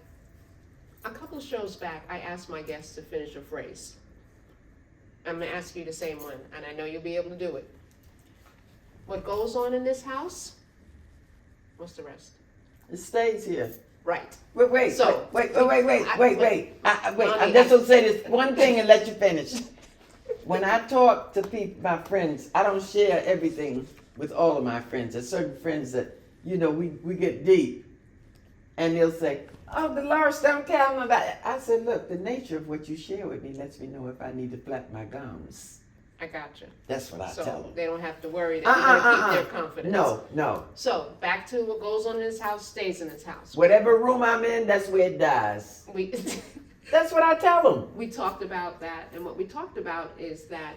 a couple shows back, I asked my guests to finish a phrase. I'm going to ask you the same one, and I know you'll be able to do it. What goes on in this house? What's the rest? It stays here. Right. Wait. So, wait. Mommy, I'm just gonna say this one thing and let you finish. When I talk to people, my friends, I don't share everything with all of my friends. There's certain friends that, we get deep. And they'll say, oh, Delores, don't tell them about it. I said, look, the nature of what you share with me lets me know if I need to flap my gums. I gotcha. That's what I tell them. So they don't have to worry that you're going to keep their confidence. No. So back to what goes on in this house stays in this house. Whatever room I'm in, that's where it dies. That's what I tell them. We talked about that, and what we talked about is that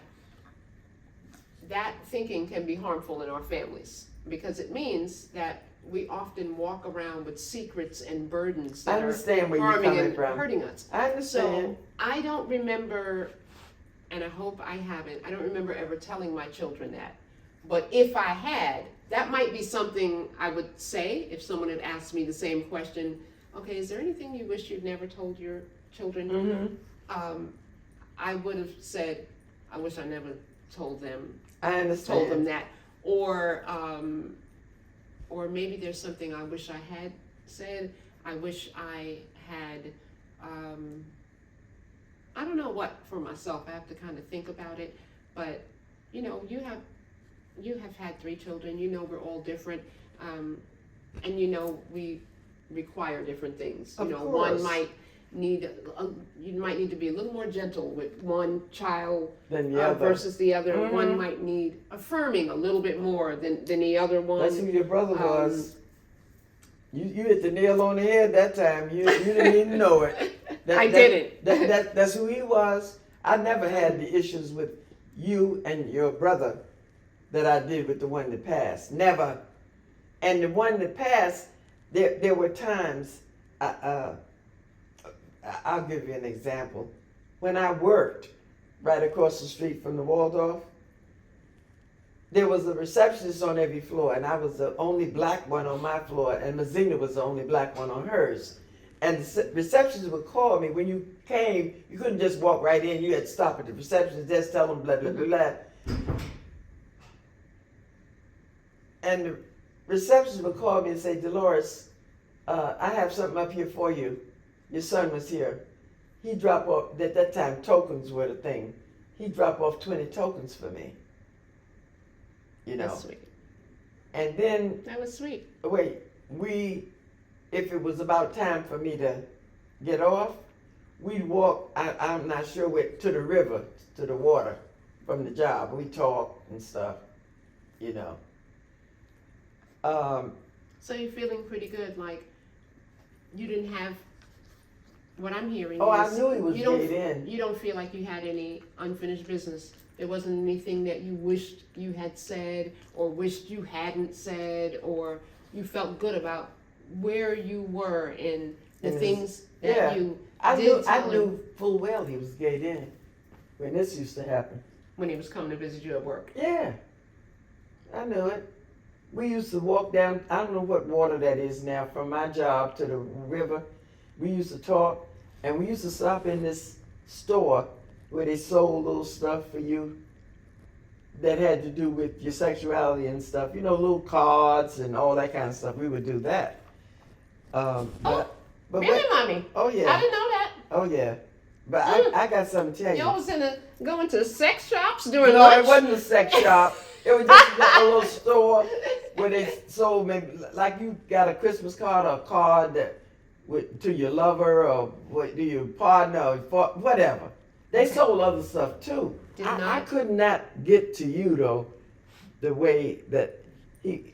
thinking can be harmful in our families because it means that we often walk around with secrets and burdens that are harming and hurting us. I understand. So I don't remember, and I hope I haven't, I don't remember ever telling my children that. But if I had, that might be something I would say if someone had asked me the same question. Okay, is there anything you wish you'd never told your children? Mm-hmm. I would have said, I wish I never told them. I understand. Told them that. Or maybe there's something I wish I had said. I wish I had, I don't know what for myself. I have to kind of think about it. But, you have had 3 children. We're all different. And we require different things. Of course. One might need, you might need to be a little more gentle with one child than the other. Versus the other. Mm-hmm. One might need affirming a little bit more than the other one. That's who your brother was. You hit the nail on the head that time. You didn't even know it. I didn't. That's who he was. I never had the issues with you and your brother that I did with the one that passed. Never. And the one that passed, there were times, I'll give you an example. When I worked right across the street from the Waldorf, there was a receptionist on every floor, and I was the only black one on my floor, and Mazina was the only black one on hers. And the receptionist would call me. When you came, you couldn't just walk right in. You had to stop at the receptionist desk, tell them blah, blah, blah, blah. And the receptionist would call me and say, Delores, I have something up here for you. Your son was here. He dropped off, at that time tokens were the thing. He dropped off 20 tokens for me. That's sweet. And then. That was sweet. Wait, if it was about time for me to get off, we'd walk, I'm not sure where, to the river, to the water from the job. We talk and stuff, So you're feeling pretty good, like you didn't have, what I'm hearing I is knew he was laid in. You don't feel like you had any unfinished business. There wasn't anything that you wished you had said or wished you hadn't said, or you felt good about where you were in the things that you did. I knew full well he was gayed in when this used to happen. When he was coming to visit you at work. Yeah, I knew it. We used to walk down, I don't know what water that is now, from my job to the river. We used to talk, and we used to stop in this store where they sold little stuff for you that had to do with your sexuality and stuff. Little cards and all that kind of stuff. We would do that. But Really, Mommy? Oh, yeah. I didn't know that. Oh, yeah. But I got something to tell you. Y'all was going to sex shops during No, lunch? it wasn't a sex shop. It was just a little store where they sold maybe, like you got a Christmas card or a card to your lover or to your partner or whatever. They sold other stuff too. I could not get to you though, the way that he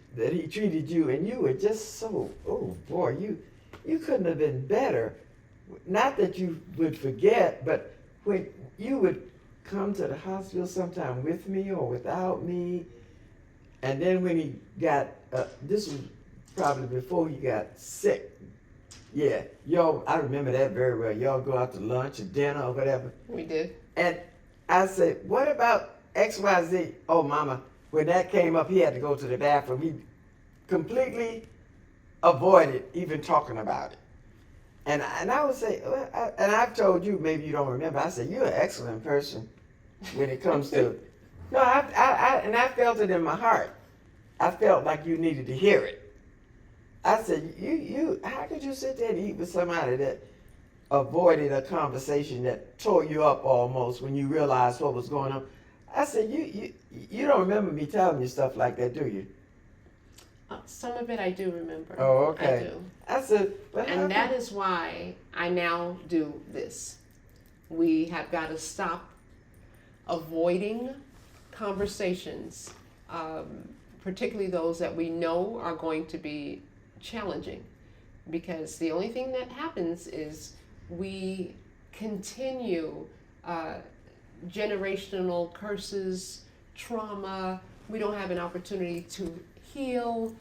treated you, and you were just so, oh boy, you couldn't have been better. Not that you would forget, but when you would come to the hospital sometime with me or without me, and then when he got, this was probably before he got sick. Yeah, y'all, I remember that very well. Y'all go out to lunch or dinner or whatever. We did. And I said, what about XYZ? Oh, Mama, when that came up, he had to go to the bathroom. He completely avoided even talking about it. And I would say, and I've told you, maybe you don't remember, I said, you're an excellent person when it comes to, no, and I felt it in my heart. I felt like you needed to hear it. I said, how could you sit there and eat with somebody that avoided a conversation that tore you up almost when you realized what was going on? I said, you don't remember me telling you stuff like that, do you? Some of it I do remember. Oh, okay. I do. I said, and that is why I now do this. We have got to stop avoiding conversations, particularly those that we know are going to be challenging, because the only thing that happens is we continue generational curses, trauma. We don't have an opportunity to heal.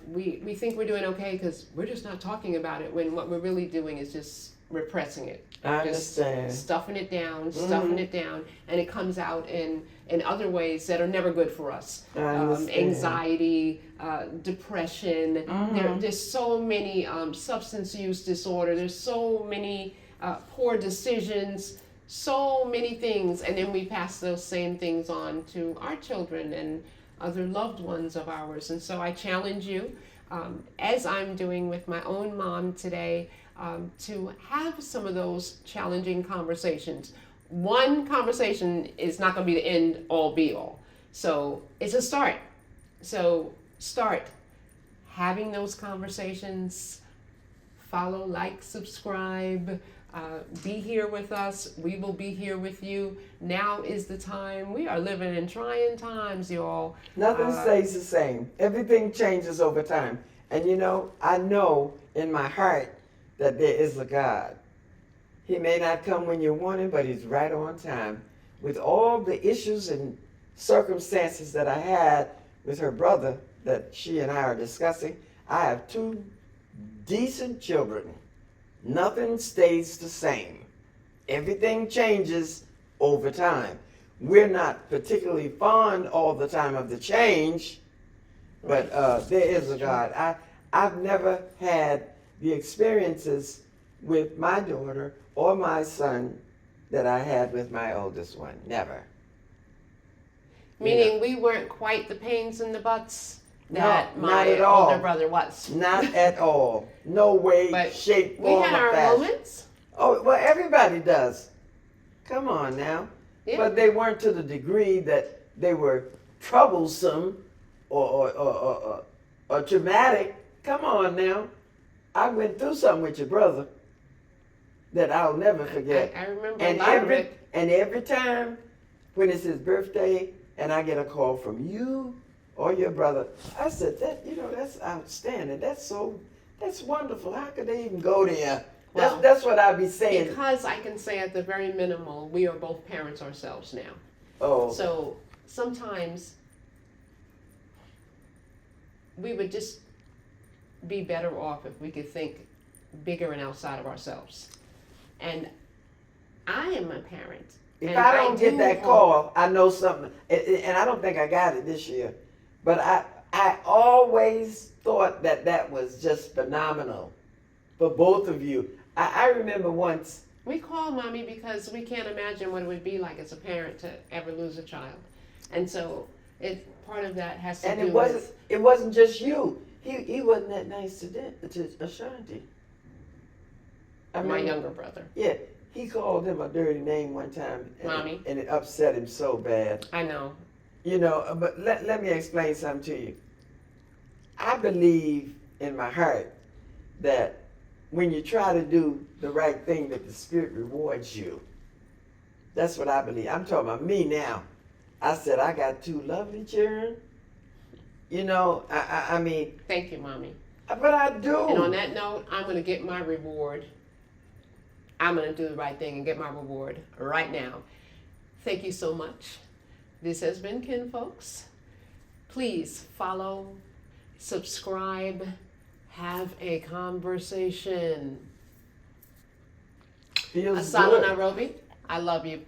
We think we're doing okay because we're just not talking about it, when what we're really doing is just repressing it. I understand. Just stuffing it down, and it comes out in other ways that are never good for us. Anxiety, depression. There's so many substance use disorder. There's so many poor decisions, so many things, and then we pass those same things on to our children and other loved ones of ours. And so I challenge you, as I'm doing with my own mom today, to have some of those challenging conversations. One conversation is not going to be the end all be all. So it's a start. So start having those conversations. Follow, like, subscribe. Be here with us. We will be here with you. Now is the time. We are living in trying times, y'all. Nothing stays the same. Everything changes over time. And you know, I know in my heart that there is a God. He may not come when you want him, but he's right on time. With all the issues and circumstances that I had with her brother that she and I are discussing, I have 2 decent children. Nothing stays the same. Everything changes over time. We're not particularly fond all the time of the change, but there is a God. I've never had the experiences with my daughter or my son that I had with my oldest one. Never. Meaning we weren't quite the pains in the butts that no, my older brother was. Not at all. No way, shape, form, we had our fashion. moments. Oh, well, everybody does. Come on now. Yeah. But they weren't to the degree that they were troublesome or traumatic. Come on now. I went through something with your brother that I'll never forget. I remember and a lot of it. And every time when it's his birthday and I get a call from you or your brother, I said, that's outstanding. That's wonderful. How could they even go there? Well, that's what I'd be saying. Because I can say at the very minimal, we are both parents ourselves now. Oh. So sometimes we would just be better off if we could think bigger and outside of ourselves. And I am a parent. If I don't get that call, I know something. And I don't think I got it this year. But I always thought that was just phenomenal for both of you. I remember once. We call Mommy because we can't imagine what it would be like as a parent to ever lose a child. And so part of that has to do with... It wasn't just you. He wasn't that nice to Ashanti. My younger brother. Yeah. He called him a dirty name one time. Mommy. And it upset him so bad. I know. You know, but let me explain something to you. I believe in my heart that when you try to do the right thing, that the Spirit rewards you. That's what I believe. I'm talking about me now. I said, I got 2 lovely children. You know, I mean. Thank you, Mommy. But I do. And on that note, I'm going to get my reward. I'm going to do the right thing and get my reward right now. Thank you so much. This has been Kin Folks. Please follow, subscribe, have a conversation. Feels Asalo good. Nairobi, I love you.